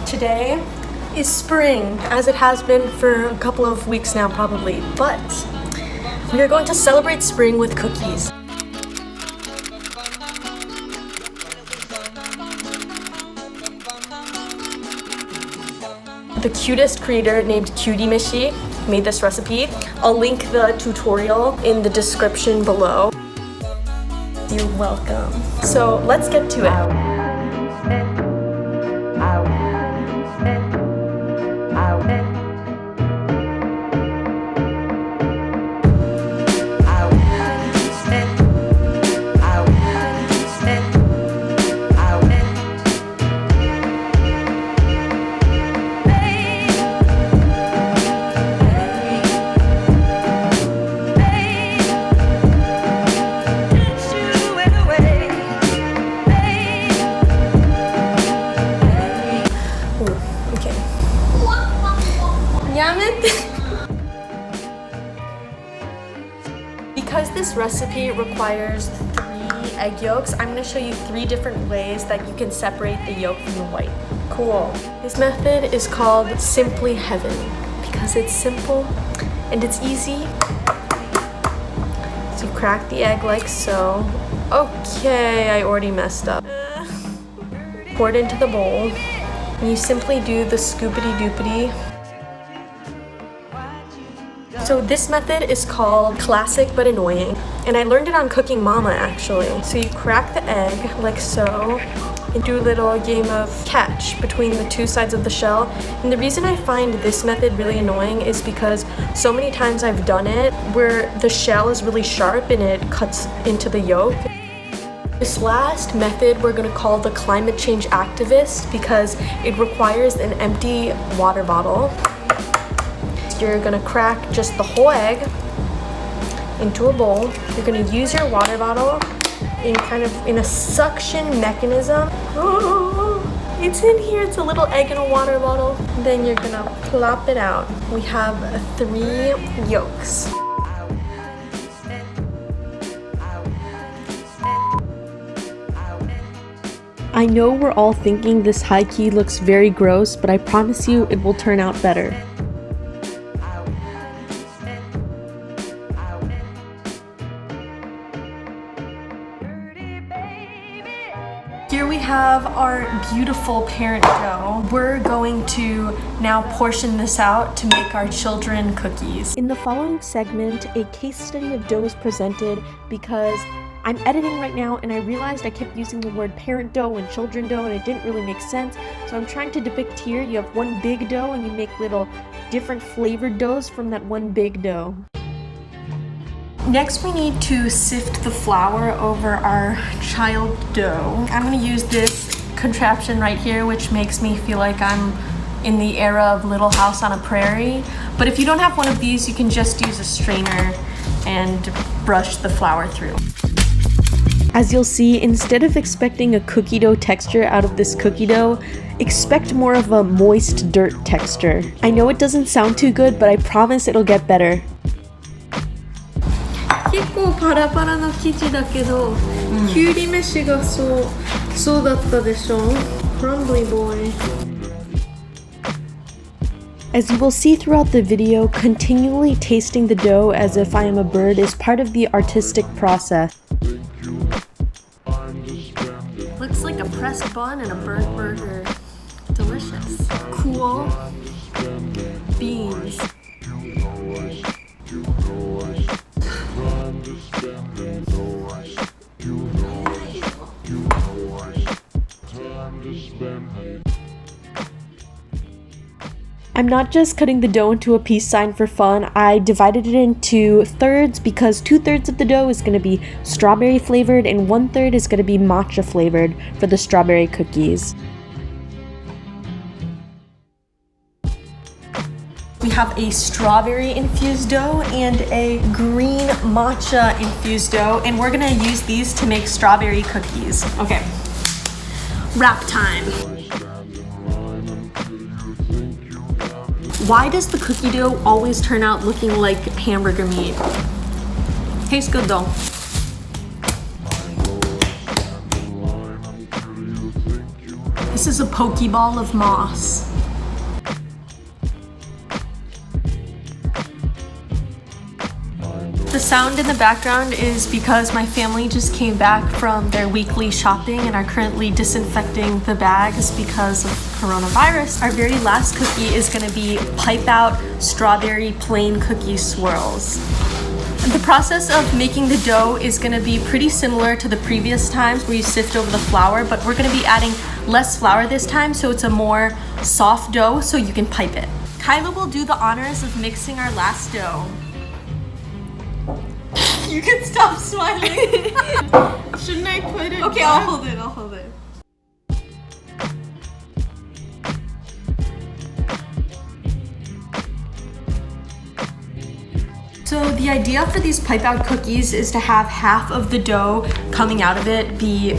Today is spring, as it has been for a couple of weeks now probably, but we are going to celebrate spring with cookies. The cutest creator named Cutie Mishi made this recipe. I'll link the tutorial in the description below. You're welcome. So let's get to it. Because this recipe requires 3 egg yolks, I'm going to show you 3 different ways that you can separate the yolk from the white. Cool. This method is called Simply Heaven because it's simple and it's easy. So you crack the egg like so. Okay, I already messed up. Pour it into the bowl and you simply do the scoopity doopity. So this method is called Classic But Annoying, and I learned it on Cooking Mama actually. So you crack the egg like so and do a little game of catch between the 2 sides of the shell. And the reason I find this method really annoying is because so many times I've done it where the shell is really sharp and it cuts into the yolk. This last method we're going to call the Climate Change Activist because it requires an empty water bottle. You're gonna crack just the whole egg into a bowl. You're gonna use your water bottle in a suction mechanism. Oh, it's in here. It's a little egg in a water bottle. Then you're gonna plop it out. We have 3 yolks. I know we're all thinking this high key looks very gross, but I promise you it will turn out better. Here we have our beautiful parent dough. We're going to now portion this out to make our children cookies. In the following segment, a case study of dough is presented because I'm editing right now and I realized I kept using the word parent dough and children dough and it didn't really make sense. So I'm trying to depict here, you have one big dough and you make little different flavored doughs from that one big dough. Next we need to sift the flour over our child dough. I'm going to use this contraption right here which makes me feel like I'm in the era of Little House on a Prairie. But if you don't have one of these, you can just use a strainer and brush the flour through. As you'll see, instead of expecting a cookie dough texture out of this cookie dough, expect more of a moist dirt texture. I know it doesn't sound too good, but I promise it'll get better. 結構パラパラの生地だけど、きゅうり飯がそうだったでしょ? Crumbly boy. As you will see throughout the video, continually tasting the dough as if I am a bird is part of the artistic process. Looks like a pressed bun and a burnt burger. Delicious. Cool beans. I'm not just cutting the dough into a peace sign for fun. I divided it into thirds because 2/3 of the dough is going to be strawberry flavored and 1/3 is going to be matcha flavored for the strawberry cookies. We have a strawberry infused dough and a green matcha infused dough, and we're gonna use these to make strawberry cookies. Okay, wrap time. Why does the cookie dough always turn out looking like hamburger meat? Tastes good though. This is a pokeball of moss. The sound in the background is because my family just came back from their weekly shopping and are currently disinfecting the bags because of coronavirus. Our very last cookie is going to be pipe out strawberry plain cookie swirls. The process of making the dough is going to be pretty similar to the previous times where you sift over the flour, but we're going to be adding less flour this time so it's a more soft dough so you can pipe it. Kyla will do the honors of mixing our last dough. You can stop smiling. Shouldn't I put it? Okay, I'll hold it. I'll hold it. So the idea for these pipe out cookies is to have half of the dough coming out of it be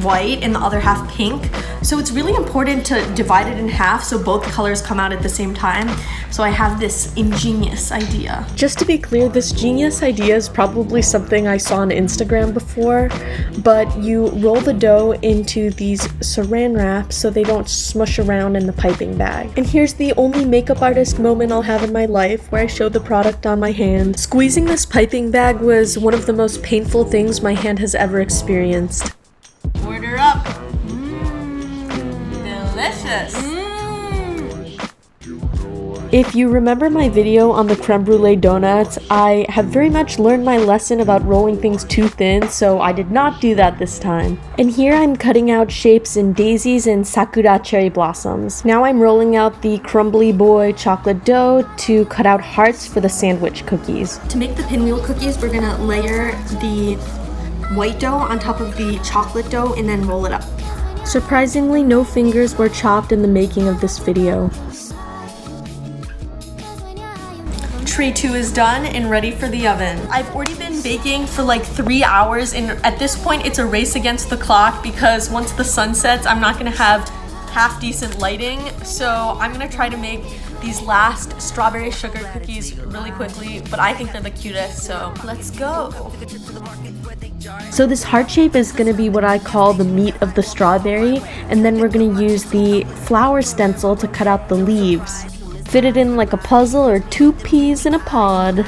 white and the other half pink. So it's really important to divide it in half so both colors come out at the same time. So I have this ingenious idea. Just to be clear, this genius idea is probably something I saw on Instagram before, but you roll the dough into these saran wraps so they don't smush around in the piping bag. And here's the only makeup artist moment I'll have in my life where I show the product on my hand. Squeezing this piping bag was one of the most painful things my hand has ever experienced. Order up. Delicious. If you remember my video on the creme brulee donuts, I have very much learned my lesson about rolling things too thin, so I did not do that this time. And here I'm cutting out shapes in daisies and sakura cherry blossoms. Now I'm rolling out the crumbly boy chocolate dough to cut out hearts for the sandwich cookies. To make the pinwheel cookies, we're gonna layer the white dough on top of the chocolate dough and then roll it up. Surprisingly, no fingers were chopped in the making of this video. Tray 2 is done and ready for the oven. I've already been baking for like 3 hours and at this point it's a race against the clock because once the sun sets I'm not gonna have half decent lighting, so I'm gonna try to make these last strawberry sugar cookies really quickly, but I think they're the cutest, so let's go. So this heart shape is going to be what I call the meat of the strawberry, and then we're going to use the flour stencil to cut out the leaves. Fit it in like a puzzle or 2 peas in a pod,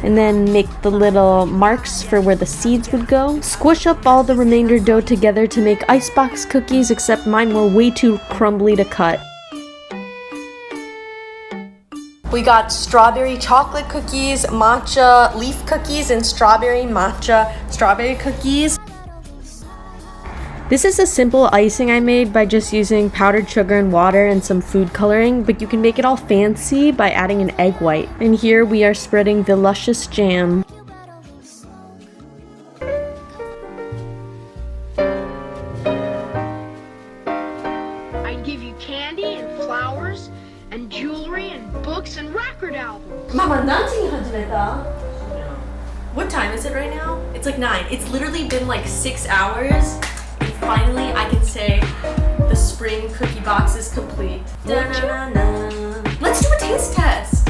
and then make the little marks for where the seeds would go. Squish up all the remainder dough together to make icebox cookies, except mine were way too crumbly to cut. We got strawberry chocolate cookies, matcha leaf cookies, and strawberry matcha strawberry cookies. This is a simple icing I made by just using powdered sugar and water and some food coloring, but you can make it all fancy by adding an egg white. And here we are spreading the luscious jam. I'd give you candy and flowers and jewelry and books and record albums. Mama, dancing始めた? What time is it right now? It's like 9. It's literally been like 6 hours. And finally, I can say the spring cookie box is complete. Let's do a taste test.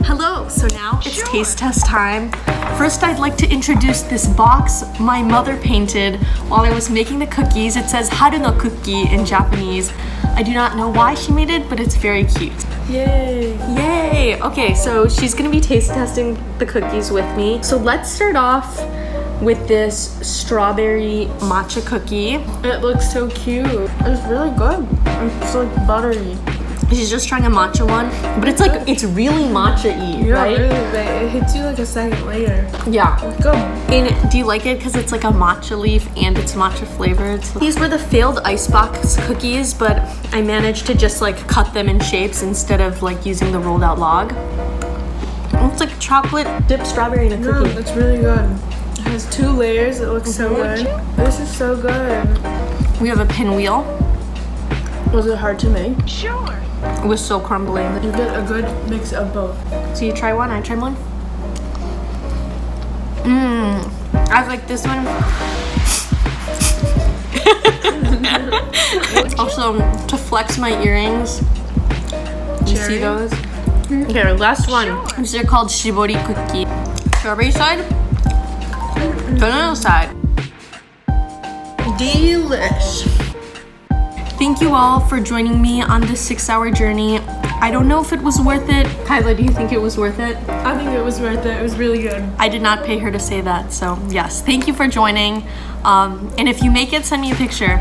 Hello, so now it's taste test time. First, I'd like to introduce this box my mother painted while I was making the cookies. It says Haru no Cookie in Japanese. I do not know why she made it, but it's very cute. Yay! Yay! Okay, so she's gonna be taste testing the cookies with me. So let's start off with this strawberry matcha cookie. It looks so cute. It's really good. It's like buttery. She's just trying a matcha one, but it's like, it's really matcha-y, Yeah, right? really, but it hits you like a second later. Yeah. It's good. And do you like it because it's like a matcha leaf and it's matcha flavored? So these were the failed icebox cookies, but I managed to just like cut them in shapes instead of like using the rolled out log. It's like chocolate dipped strawberry in a cookie. No, it's really good. It has 2 layers. It looks so good. This is so good. We have a pinwheel. Was it hard to make? Sure. It was so crumbly. You get a good mix of both. So you try one, I try one. I like this one. Also, to flex my earrings. You see those? Okay, last one. These are called shibori cookie. Strawberry side, banana side. Delish. Thank you all for joining me on this 6-hour journey. I don't know if it was worth it. Kyla, do you think it was worth it? I think it was worth it. It was really good. I did not pay her to say that, so yes. Thank you for joining. And if you make it, send me a picture.